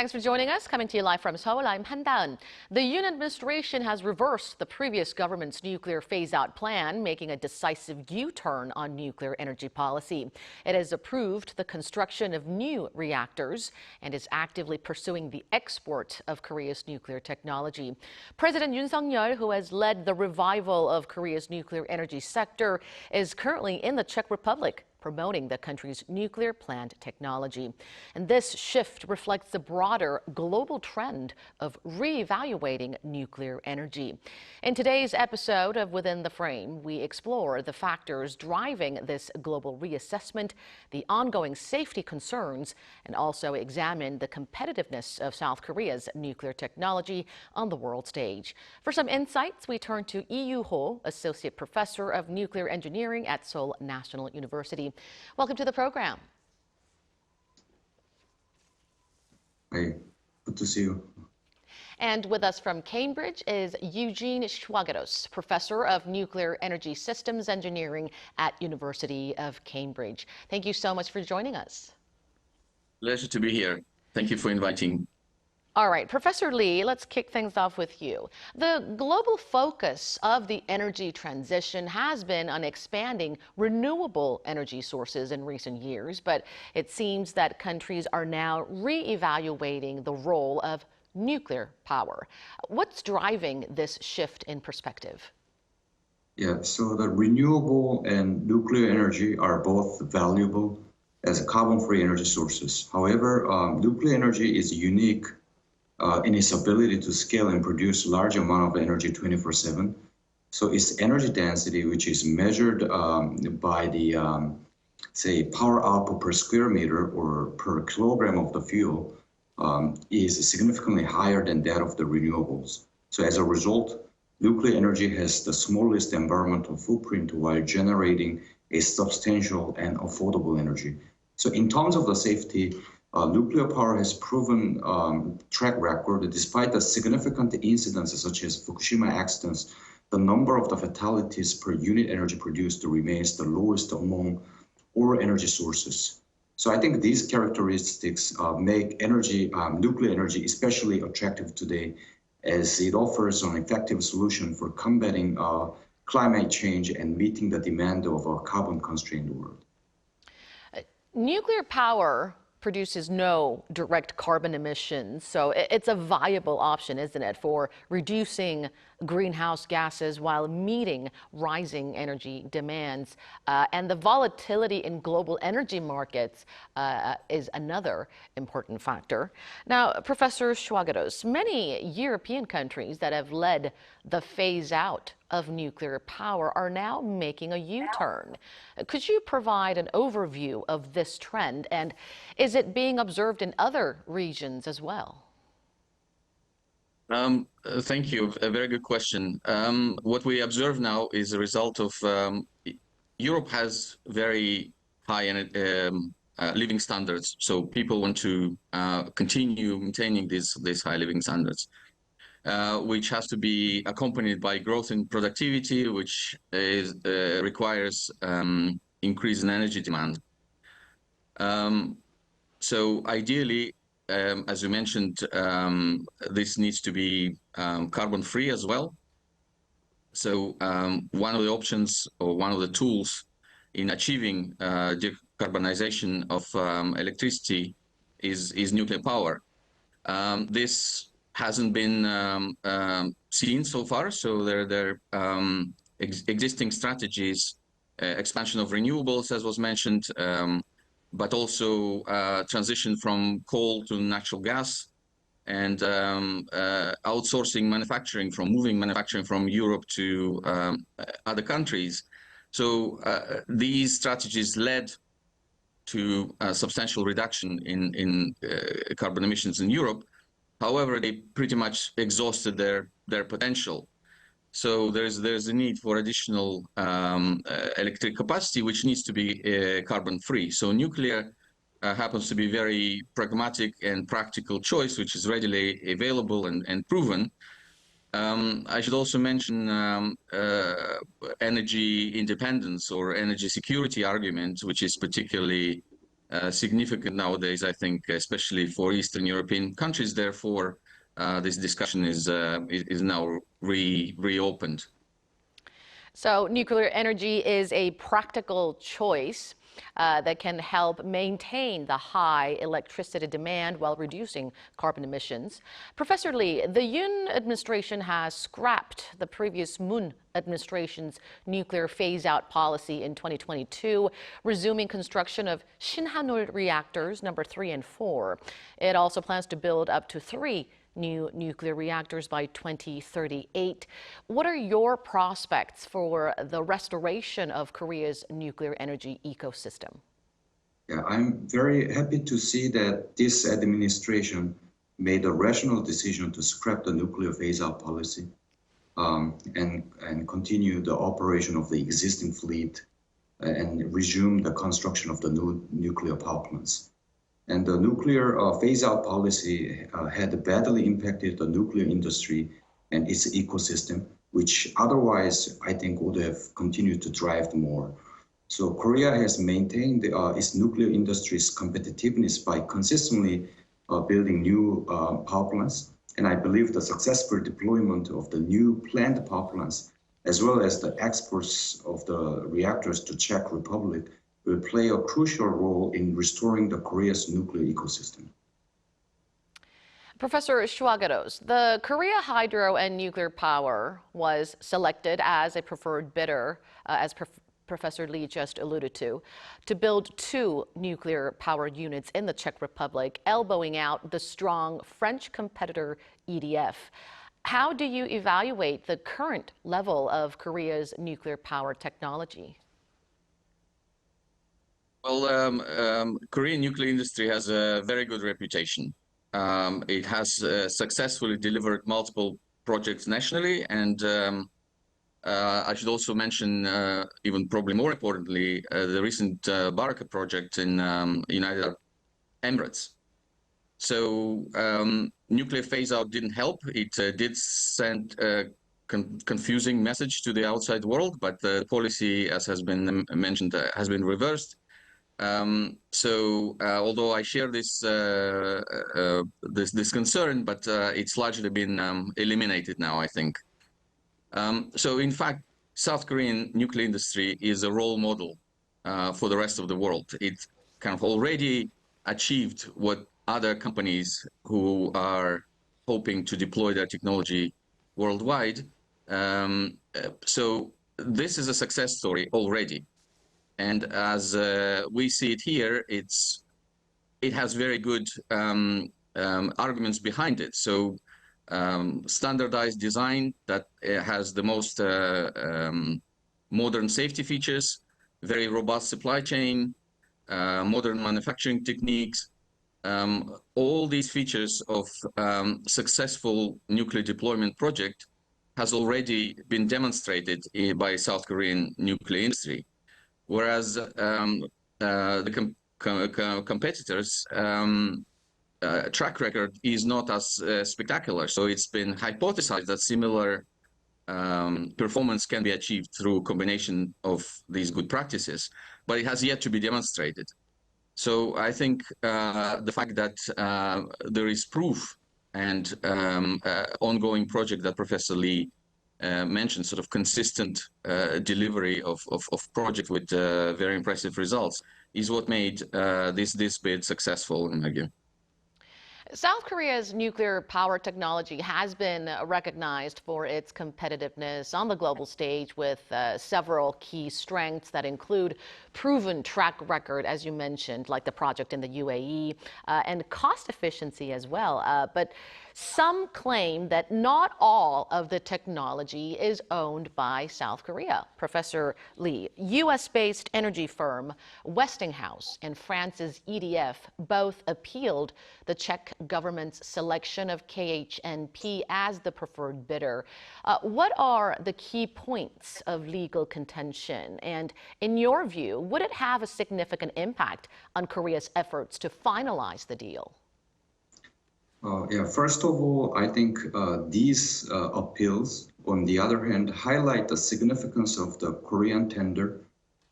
Thanks for joining us. Coming to you live from Seoul, I'm Han-daeun. The Yoon administration has reversed the previous government's nuclear phase-out plan, making a decisive U-turn on nuclear energy policy. It has approved the construction of new reactors and is actively pursuing the export of Korea's nuclear technology. President Yoon Suk-yeol, who has led the revival of Korea's nuclear energy sector, is currently in the Czech Republic, promoting the country's nuclear plant technology. And this shift reflects the broader global trend of reevaluating nuclear energy. In today's episode of Within the Frame, we explore the factors driving this global reassessment, the ongoing safety concerns, and also examine the competitiveness of South Korea's nuclear technology on the world stage. For some insights, we turn to Lee Yoo-ho, Associate Professor of Nuclear Engineering at Seoul National University. Welcome to the program. Hey, good to see you. And with us from Cambridge is Eugene SHWAGERAUS, Professor of Nuclear Energy Systems Engineering at University of Cambridge. Thank you so much for joining us. Pleasure to be here. Thank you for inviting. All right, Professor Lee, let's kick things off with you. The global focus of the energy transition has been on expanding renewable energy sources in recent years, but it seems that countries are now re-evaluating the role of nuclear power. What's driving this shift in perspective? Yeah, so the renewable and nuclear energy are both valuable as carbon-free energy sources. However, nuclear energy is unique in its ability to scale and produce large amount of energy 24/7. So its energy density, which is measured by the, say, power output per square meter or per kilogram of the fuel, is significantly higher than that of the renewables. So as a result, nuclear energy has the smallest environmental footprint while generating a substantial and affordable energy. So in terms of the safety, nuclear power has proven track record. Despite the significant incidents such as Fukushima accidents, the number of the fatalities per unit energy produced remains the lowest among all energy sources. So I think these characteristics make nuclear energy especially attractive today, as it offers an effective solution for combating climate change and meeting the demand of a carbon-constrained world. Nuclear power produces no direct carbon emissions, so it's a viable option, isn't it, for reducing greenhouse gases while meeting rising energy demands. And the volatility in global energy markets is another important factor. Now, Professor SHWAGERAUS, many European countries that have led the phase out of nuclear power are now making a U-turn. Could you provide an overview of this trend, and is it being observed in other regions as well? Thank you. A very good question. What we observe now is a result of Europe has very high living standards, so people want to continue maintaining these high living standards, which has to be accompanied by growth in productivity, which requires increase in energy demand. So ideally, as you mentioned, this needs to be carbon-free as well. So one of the options or one of the tools in achieving decarbonization of electricity is nuclear power. This hasn't been seen so far, so there are existing strategies, expansion of renewables, as was mentioned, but also transition from coal to natural gas, and outsourcing manufacturing, moving manufacturing from Europe to other countries. So these strategies led to a substantial reduction in carbon emissions in Europe. However, they pretty much exhausted their potential. So there's a need for additional electric capacity, which needs to be carbon-free. So nuclear happens to be a very pragmatic and practical choice, which is readily available and proven. I should also mention energy independence or energy security argument, which is particularly significant nowadays, I think, especially for Eastern European countries. Therefore, this discussion is now reopened. So nuclear energy is a practical choice that can help maintain the high electricity demand while reducing carbon emissions. Professor Lee, the Yoon administration has scrapped the previous Moon administration's nuclear phase-out policy in 2022, resuming construction of Shin-hanul reactors number 3 and 4. It also plans to build up to 3 new nuclear reactors by 2038. What are your prospects for the restoration of Korea's nuclear energy ecosystem? Yeah, I'm very happy to see that this administration made a rational decision to scrap the nuclear phase-out policy and continue the operation of the existing fleet and resume the construction of the new nuclear power plants. And the nuclear phase-out policy had badly impacted the nuclear industry and its ecosystem, which otherwise I think would have continued to drive more. So Korea has maintained its nuclear industry's competitiveness by consistently building new power plants. And I believe the successful deployment of the new planned power plants, as well as the exports of the reactors to Czech Republic, will play a crucial role in restoring the Korea's nuclear ecosystem. Professor SHWAGERAUS, the Korea Hydro and Nuclear Power was selected as a preferred bidder, as Professor Lee just alluded to build 2 nuclear power units in the Czech Republic, elbowing out the strong French competitor EDF. How do you evaluate the current level of Korea's nuclear power technology? Well, Korean nuclear industry has a very good reputation. It has successfully delivered multiple projects nationally, and I should also mention, even probably more importantly, the recent Baraka project in United Arab Emirates. So nuclear phase-out didn't help. It did send a confusing message to the outside world, but the policy, as has been mentioned, has been reversed. Although I share this this concern, but it's largely been eliminated now, I think. So in fact, South Korean nuclear industry is a role model for the rest of the world. It kind of already achieved what other companies who are hoping to deploy their technology worldwide. So this is a success story already. And as we see it here, it has very good arguments behind it. So standardized design that has the most modern safety features, very robust supply chain, modern manufacturing techniques. All these features of successful nuclear deployment project has already been demonstrated by South Korean nuclear industry. Whereas the competitors' track record is not as spectacular. So it's been hypothesized that similar performance can be achieved through a combination of these good practices, but it has yet to be demonstrated. So I think the fact that there is proof and ongoing project that Professor Lee mentioned, sort of consistent delivery of project with very impressive results, is what made this bid successful, in my view. South Korea's nuclear power technology has been recognized for its competitiveness on the global stage with several key strengths that include proven track record, as you mentioned, like the project in the UAE, and cost efficiency as well. But some claim that not all of the technology is owned by South Korea. Professor Lee, U.S.-based energy firm Westinghouse and France's EDF both appealed the Czech government's selection of KHNP as the preferred bidder. What are the key points of legal contention? And in your view, would it have a significant impact on Korea's efforts to finalize the deal? First of all, I think these appeals, on the other hand, highlight the significance of the Korean tender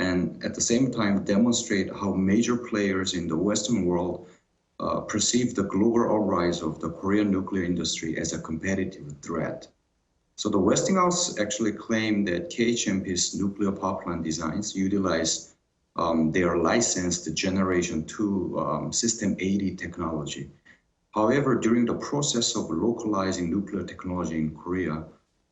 and at the same time demonstrate how major players in the Western world perceive the global rise of the Korean nuclear industry as a competitive threat. So the Westinghouse actually claimed that KHNP's nuclear power plant designs utilize their licensed Generation 2 System 80 technology. However, during the process of localizing nuclear technology in Korea,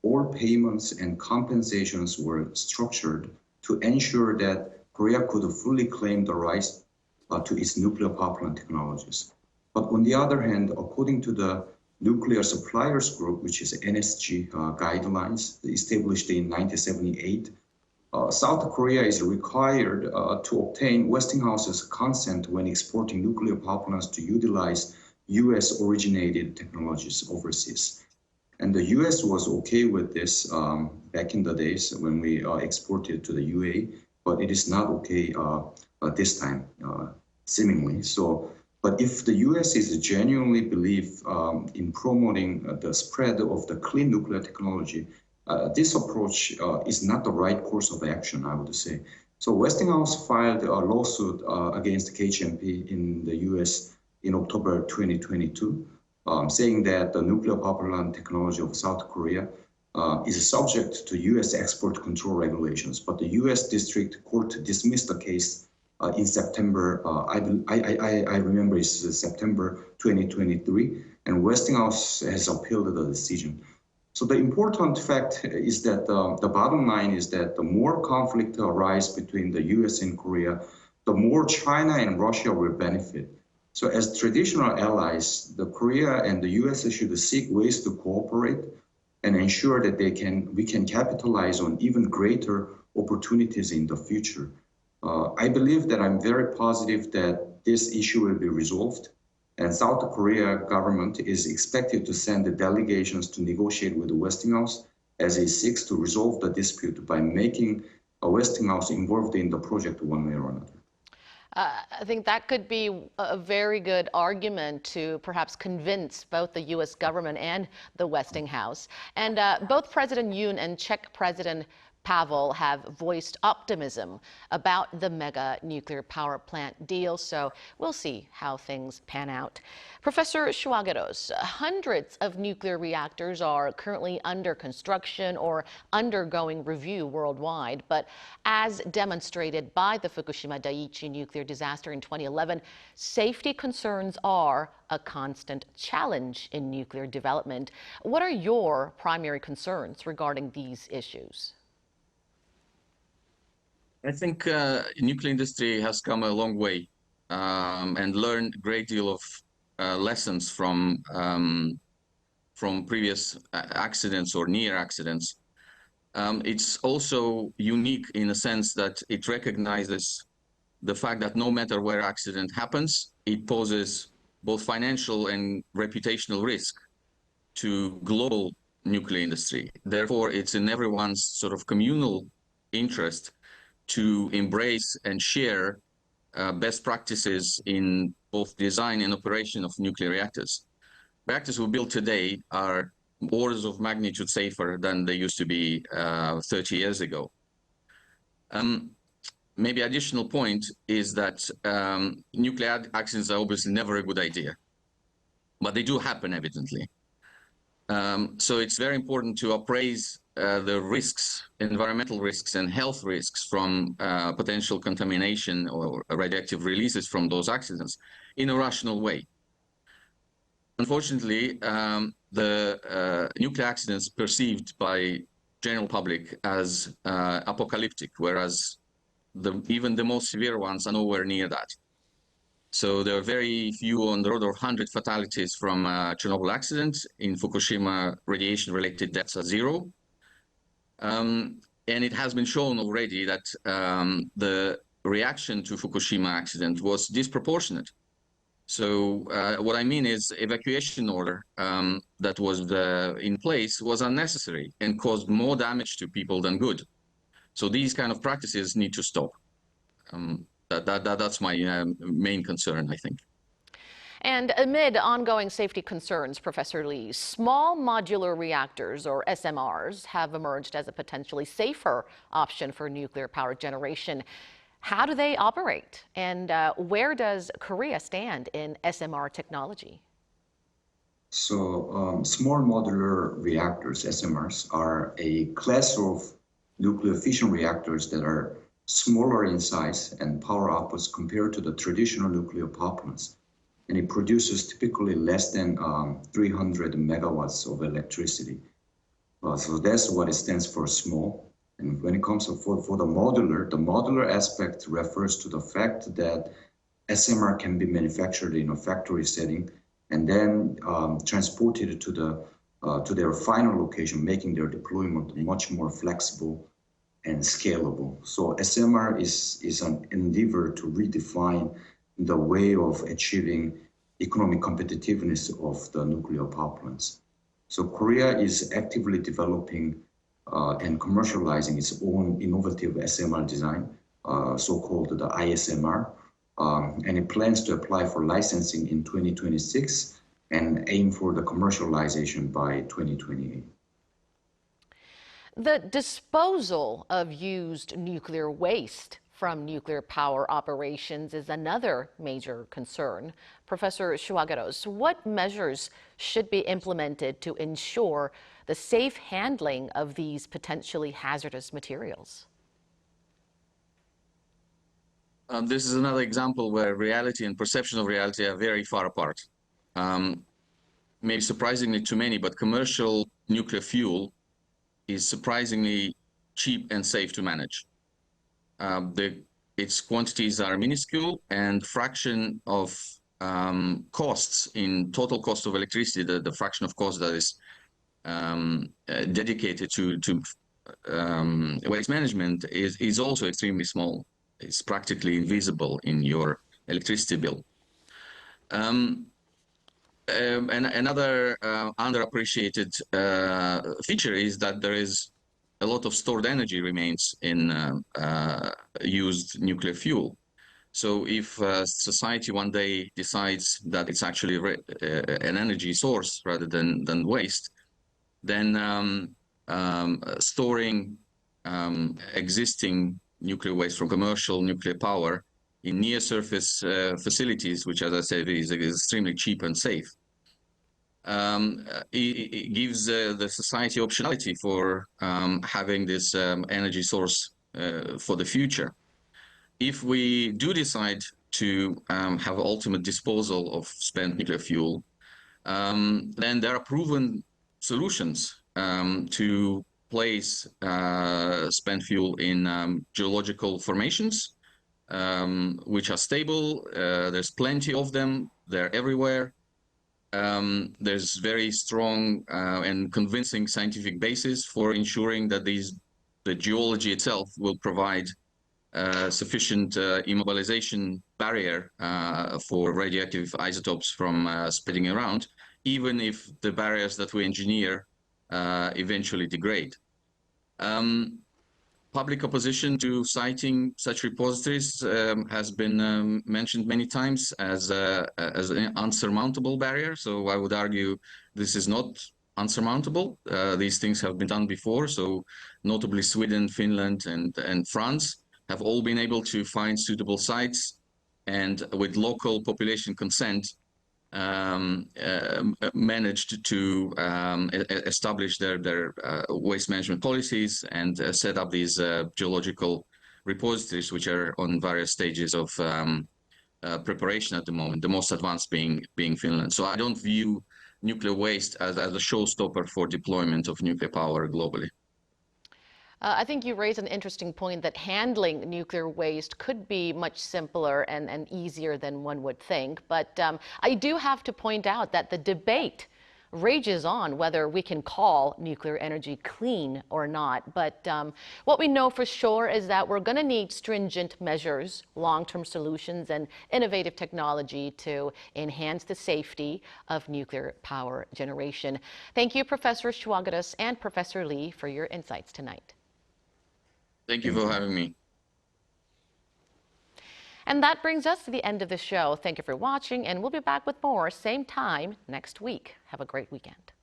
all payments and compensations were structured to ensure that Korea could fully claim the rights to its nuclear power plant technologies. But on the other hand, according to the Nuclear Suppliers Group, which is NSG guidelines established in 1978, South Korea is required to obtain Westinghouse's consent when exporting nuclear power plants to utilize US originated technologies overseas. And the US was okay with this back in the days when we exported to the UAE, but it is not okay this time, seemingly. So, but if the US is genuinely believe in promoting the spread of the clean nuclear technology, this approach is not the right course of action, I would say. So Westinghouse filed a lawsuit against KHNP in the US in October 2022, saying that the nuclear power plant technology of South Korea is subject to US export control regulations. But the US District Court dismissed the case in September, I remember it's September 2023, and Westinghouse has appealed the decision. So the important fact is that the bottom line is that the more conflict arises between the US and Korea, the more China and Russia will benefit. So as traditional allies, the Korea and the US should seek ways to cooperate and ensure that we can capitalize on even greater opportunities in the future. I believe that I'm very positive that this issue will be resolved, and South Korea government is expected to send the delegations to negotiate with the Westinghouse as it seeks to resolve the dispute by making a Westinghouse involved in the project one way or another. I think that could be a very good argument to perhaps convince both the U.S. government and the Westinghouse. And both President Yoon and Czech President Pavel have voiced optimism about the mega nuclear power plant deal, so we'll see how things pan out. Professor SHWAGERAUS, hundreds of nuclear reactors are currently under construction or undergoing review worldwide, but as demonstrated by the Fukushima Daiichi nuclear disaster in 2011, safety concerns are a constant challenge in nuclear development. What are your primary concerns regarding these issues? I think nuclear industry has come a long way and learned a great deal of lessons from previous accidents or near accidents. It's also unique in a sense that it recognizes the fact that no matter where accident happens, it poses both financial and reputational risk to global nuclear industry. Therefore, it's in everyone's sort of communal interest to embrace and share best practices in both design and operation of nuclear reactors. Reactors we build today are orders of magnitude safer than they used to be 30 years ago. Maybe additional point is that nuclear accidents are obviously never a good idea, but they do happen evidently. So it's very important to appraise the risks, environmental risks and health risks from potential contamination or radioactive releases from those accidents in a rational way. Unfortunately, the nuclear accidents perceived by general public as apocalyptic, whereas even the most severe ones are nowhere near that. So there are very few, on the order of 100 fatalities from Chernobyl accident. In Fukushima, radiation-related deaths are 0. And it has been shown already that the reaction to Fukushima accident was disproportionate. So what I mean is evacuation order that was in place was unnecessary and caused more damage to people than good. So these kind of practices need to stop. That's my main concern, I think. And amid ongoing safety concerns, Professor Lee, small modular reactors, or SMRs, have emerged as a potentially safer option for nuclear power generation. How do they operate? And where does Korea stand in SMR technology? So small modular reactors, SMRs, are a class of nuclear fission reactors that are smaller in size and power outputs compared to the traditional nuclear power plants. And it produces typically less than 300 megawatts of electricity. So that's what it stands for, small. And when it comes to for the modular aspect refers to the fact that SMR can be manufactured in a factory setting and then transported to their final location, making their deployment much more flexible and scalable. So SMR is an endeavor to redefine the way of achieving economic competitiveness of the nuclear power plants. So Korea is actively developing and commercializing its own innovative SMR design, so-called the ISMR, and it plans to apply for licensing in 2026 and aim for the commercialization by 2028. The disposal of used nuclear waste from nuclear power operations is another major concern. Professor SHWAGERAUS, what measures should be implemented to ensure the safe handling of these potentially hazardous materials? This is another example where reality and perception of reality are very far apart. Maybe surprisingly to many, but commercial nuclear fuel is surprisingly cheap and safe to manage. Its quantities are minuscule, and fraction of costs in total cost of electricity, the fraction of cost that is dedicated to waste management is also extremely small. It's practically invisible in your electricity bill. And another underappreciated feature is that there is a lot of stored energy remains in used nuclear fuel. So if society one day decides that it's actually an energy source rather than waste, then storing existing nuclear waste from commercial nuclear power in near-surface facilities, which, as I said, is extremely cheap and safe, it gives the society optionality for having this energy source for the future. If we do decide to have ultimate disposal of spent nuclear fuel, then there are proven solutions to place spent fuel in geological formations, which are stable. There's plenty of them. They're everywhere. There's very strong and convincing scientific basis for ensuring that the geology itself will provide sufficient immobilization barrier for radioactive isotopes from spreading around, even if the barriers that we engineer eventually degrade. Public opposition to citing such repositories has been mentioned many times as an unsurmountable barrier. So I would argue this is not unsurmountable. These things have been done before. So notably Sweden, Finland, and France have all been able to find suitable sites, and with local population consent, managed to establish their waste management policies and set up these geological repositories, which are on various stages of preparation at the moment, the most advanced being Finland. So I don't view nuclear waste as a showstopper for deployment of nuclear power globally. I think you raise an interesting point that handling nuclear waste could be much simpler and easier than one would think. But I do have to point out that the debate rages on whether we can call nuclear energy clean or not. But what we know for sure is that we're going to need stringent measures, long-term solutions, and innovative technology to enhance the safety of nuclear power generation. Thank you, Professor SHWAGERAUS and Professor Lee, for your insights tonight. Thank you for having me. And that brings us to the end of the show. Thank you for watching, and we'll be back with more same time next week. Have a great weekend.